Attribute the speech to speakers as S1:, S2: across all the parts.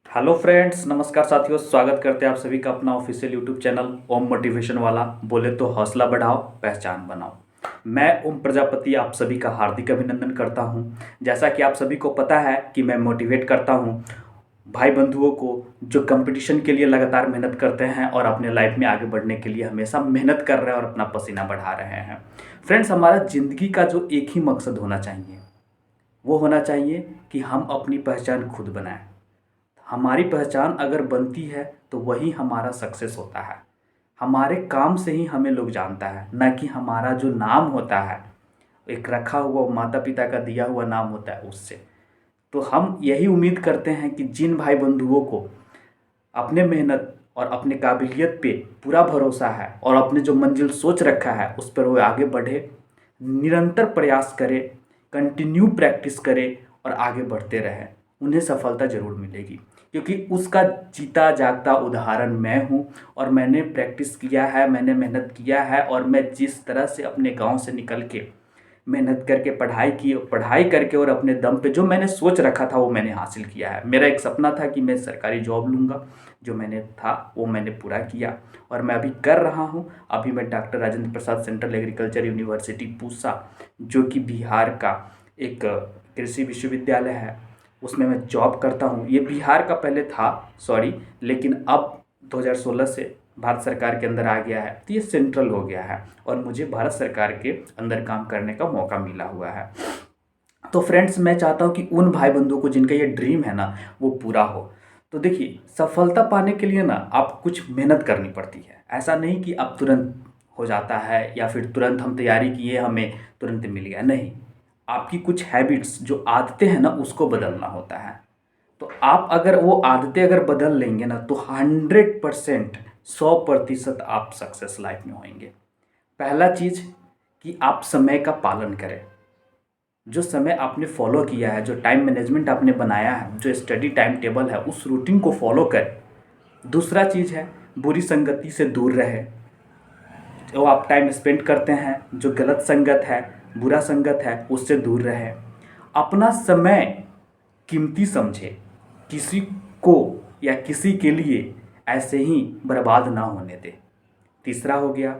S1: Hello friends, नमस्कार साथियों। स्वागत करते हैं आप सभी का अपना ऑफिशियल यूट्यूब चैनल ओम मोटिवेशन वाला। बोले तो हौसला बढ़ाओ, पहचान बनाओ। मैं ओम प्रजापति आप सभी का हार्दिक अभिनंदन करता हूं। जैसा कि आप सभी को पता है कि मैं मोटिवेट करता हूं भाई बंधुओं को जो कंपटीशन के लिए लगातार मेहनत करते हैं और अपने लाइफ में आगे बढ़ने के लिए हमेशा मेहनत कर रहे हैं और अपना पसीना बढ़ा रहे हैं। फ्रेंड्स, हमारा ज़िंदगी का जो एक ही मकसद होना चाहिए वो होना चाहिए कि हम अपनी पहचान खुद बनाएं। हमारी पहचान अगर बनती है तो वही हमारा सक्सेस होता है। हमारे काम से ही हमें लोग जानता है, ना कि हमारा जो नाम होता है, एक रखा हुआ माता पिता का दिया हुआ नाम होता है उससे। तो हम यही उम्मीद करते हैं कि जिन भाई बंधुओं को अपने मेहनत और अपने काबिलियत पे पूरा भरोसा है और अपने जो मंजिल सोच रखा है उस पर वो आगे बढ़े, निरंतर प्रयास करे, कंटिन्यू प्रैक्टिस करे और आगे बढ़ते रहे, उन्हें सफलता ज़रूर मिलेगी। क्योंकि उसका जीता जागता उदाहरण मैं हूँ और मैंने प्रैक्टिस किया है, मैंने मेहनत किया है और मैं जिस तरह से अपने गांव से निकल के मेहनत करके पढ़ाई की, पढ़ाई करके और अपने दम पे जो मैंने सोच रखा था वो मैंने हासिल किया है। मेरा एक सपना था कि मैं सरकारी जॉब लूँगा, जो मैंने था वो मैंने पूरा किया और मैं अभी कर रहा हूँ। अभी मैं doctor Rajendra Prasad central agriculture university Pusa, जो कि बिहार का एक कृषि विश्वविद्यालय है, उसमें मैं जॉब करता हूँ। ये बिहार का पहले था, सॉरी, लेकिन अब 2016 से भारत सरकार के अंदर आ गया है, तो ये सेंट्रल हो गया है और मुझे भारत सरकार के अंदर काम करने का मौका मिला हुआ है। तो फ्रेंड्स, मैं चाहता हूँ कि उन भाई बंधुओं को जिनका ये ड्रीम है ना वो पूरा हो। तो देखिए, सफलता पाने के लिए ना आप कुछ मेहनत करनी पड़ती है। ऐसा नहीं कि अब तुरंत हो जाता है या फिर तुरंत हम तैयारी किए हमें तुरंत मिल गया, नहीं। आपकी कुछ हैबिट्स जो आदतें हैं ना उसको बदलना होता है। तो आप अगर वो आदतें अगर बदल लेंगे ना तो 100%, 100% आप सक्सेस लाइफ में होंगे। पहला चीज़ कि आप समय का पालन करें। जो समय आपने फॉलो किया है, जो टाइम मैनेजमेंट आपने बनाया है, जो स्टडी टाइम टेबल है, उस रूटीन को फॉलो करें। दूसरा चीज़ है बुरी संगति से दूर रहे। जो आप टाइम स्पेंड करते हैं, जो गलत संगत है, बुरा संगत है, उससे दूर रहे। अपना समय कीमती समझे, किसी को या किसी के लिए ऐसे ही बर्बाद ना होने दे। तीसरा हो गया।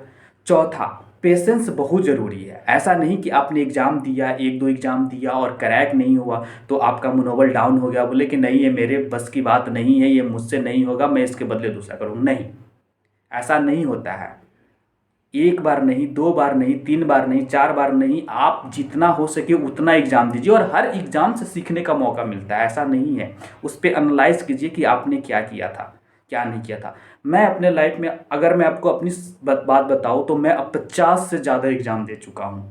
S1: चौथा, पेशेंस बहुत ज़रूरी है। ऐसा नहीं कि आपने एग्ज़ाम दिया, एक दो एग्ज़ाम दिया और क्रैक नहीं हुआ तो आपका मनोबल डाउन हो गया, बोले कि नहीं ये मेरे बस की बात नहीं है, ये मुझसे नहीं होगा, मैं इसके बदले दूसरा करूँ। नहीं, ऐसा नहीं होता है। एक बार नहीं, दो बार नहीं, तीन बार नहीं, चार बार नहीं, आप जितना हो सके उतना एग्ज़ाम दीजिए और हर एग्ज़ाम से सीखने का मौका मिलता है। ऐसा नहीं है, उस पर एनालाइज कीजिए कि आपने क्या किया था, क्या नहीं किया था। मैं अपने लाइफ में अगर मैं आपको अपनी बात बताऊँ तो मैं अब 50 से ज़्यादा एग्ज़ाम दे चुका हूँ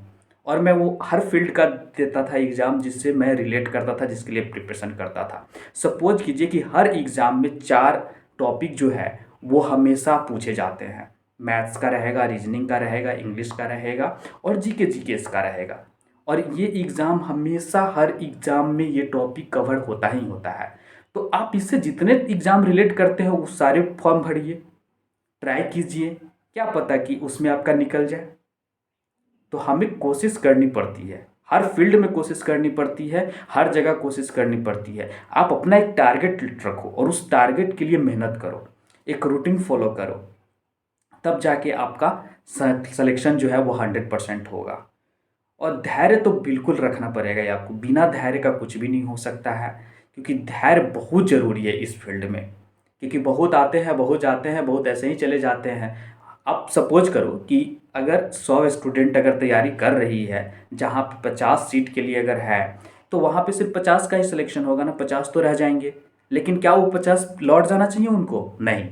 S1: और मैं वो हर फील्ड का देता था एग्ज़ाम जिससे मैं रिलेट करता था, जिसके लिए प्रिपरेशन करता था। सपोज कीजिए कि हर एग्ज़ाम में 4 टॉपिक जो है वो हमेशा पूछे जाते हैं। मैथ्स का रहेगा, रीजनिंग का रहेगा, इंग्लिश का रहेगा और जीके जीकेएस का रहेगा। और ये एग्ज़ाम हमेशा हर एग्ज़ाम में ये टॉपिक कवर होता ही होता है। तो आप इससे जितने एग्ज़ाम रिलेट करते हो उस सारे फॉर्म भरिए, ट्राई कीजिए, क्या पता कि उसमें आपका निकल जाए। तो हमें कोशिश करनी पड़ती है, हर फील्ड में कोशिश करनी पड़ती है, हर जगह कोशिश करनी पड़ती है। आप अपना एक टारगेट रखो और उस टारगेट के लिए मेहनत करो, एक रूटीन फॉलो करो, तब जाके आपका सिलेक्शन जो है वो 100% होगा। और धैर्य तो बिल्कुल रखना पड़ेगा ही आपको, बिना धैर्य का कुछ भी नहीं हो सकता है। क्योंकि धैर्य बहुत ज़रूरी है इस फील्ड में। क्योंकि बहुत आते हैं, बहुत जाते हैं, बहुत ऐसे ही चले जाते हैं। आप सपोज करो कि अगर 100 स्टूडेंट अगर तैयारी कर रही है, जहाँ पे 50 सीट के लिए अगर है, तो वहाँ पे सिर्फ 50 का ही सिलेक्शन होगा ना, 50 तो रह जाएंगे। लेकिन क्या वो 50 लौट जाना चाहिए उनको? नहीं।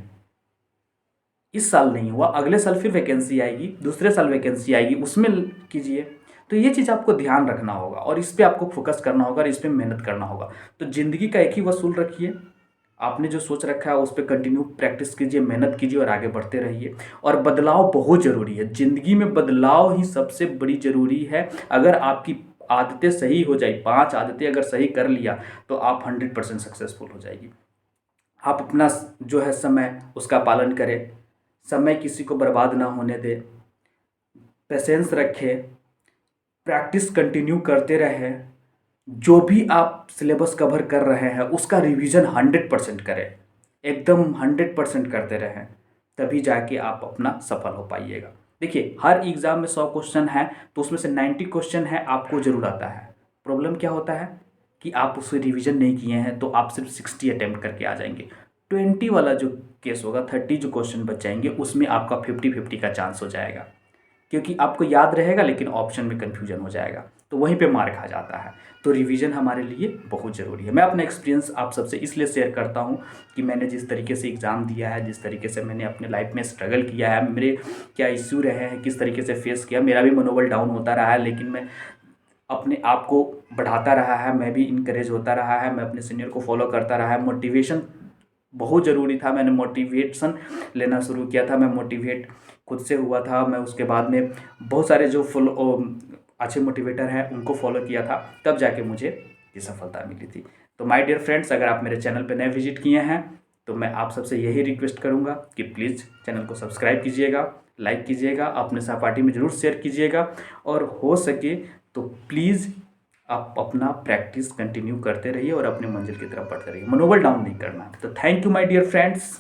S1: इस साल नहीं हुआ, अगले साल फिर वैकेंसी आएगी, दूसरे साल वैकेंसी आएगी, उसमें कीजिए। तो ये चीज़ आपको ध्यान रखना होगा और इस पे आपको फोकस करना होगा और इस पे मेहनत करना होगा। तो ज़िंदगी का एक ही वसूल रखिए, आपने जो सोच रखा है उस पर कंटिन्यू प्रैक्टिस कीजिए, मेहनत कीजिए और आगे बढ़ते रहिए। और बदलाव बहुत ज़रूरी है ज़िंदगी में, बदलाव ही सबसे बड़ी ज़रूरी है। अगर आपकी आदतें सही हो जाए, 5 आदतें अगर सही कर लिया तो आप 100% सक्सेसफुल हो जाएगी। आप अपना जो है समय उसका पालन करें, समय किसी को बर्बाद ना होने दे, पेशेंस रखें, प्रैक्टिस कंटिन्यू करते रहें, जो भी आप सिलेबस कवर कर रहे हैं उसका रिवीजन 100% करें, एकदम 100% करते रहें, तभी जाके आप अपना सफल हो पाइएगा। देखिए, हर एग्ज़ाम में 100 क्वेश्चन है तो उसमें से 90 क्वेश्चन है आपको ज़रूर आता है। प्रॉब्लम क्या होता है कि आप उससे रिवीजन नहीं किए हैं तो आप सिर्फ 60 अटेम्प्ट करके आ जाएंगे। 20 वाला जो केस होगा, 30 जो क्वेश्चन बच जाएंगे, उसमें आपका 50-50 का चांस हो जाएगा, क्योंकि आपको याद रहेगा लेकिन ऑप्शन में कन्फ्यूजन हो जाएगा, तो वहीं पे मार खा जाता है। तो रिवीजन हमारे लिए बहुत ज़रूरी है। मैं अपना एक्सपीरियंस आप सबसे इसलिए शेयर करता हूँ कि मैंने जिस तरीके से एग्ज़ाम दिया है, जिस तरीके से मैंने अपने लाइफ में स्ट्रगल किया है, मेरे क्या इश्यू रहे हैं, किस तरीके से फेस किया, मेरा भी मनोबल डाउन होता रहा है, लेकिन मैं अपने आप को बढ़ाता रहा है, मैं भी इनकरेज होता रहा है, मैं अपने सीनियर को फॉलो करता रहा है। मोटिवेशन बहुत ज़रूरी था, मैंने मोटिवेशन लेना शुरू किया था, मैं मोटिवेट खुद से हुआ था। मैं उसके बाद में बहुत सारे जो अच्छे मोटिवेटर हैं उनको फॉलो किया था, तब जाके मुझे ये सफलता मिली थी। तो माय डियर फ्रेंड्स, अगर आप मेरे चैनल पर नए विजिट किए हैं तो मैं आप सबसे यही रिक्वेस्ट करूंगा कि प्लीज़ चैनल को सब्सक्राइब कीजिएगा, लाइक कीजिएगा, अपने सहपाठी में ज़रूर शेयर कीजिएगा, और हो सके तो प्लीज़ आप अपना प्रैक्टिस कंटिन्यू करते रहिए और अपने मंजिल की तरफ बढ़ते रहिए। मनोबल डाउन नहीं करना। तो thank you my dear friends.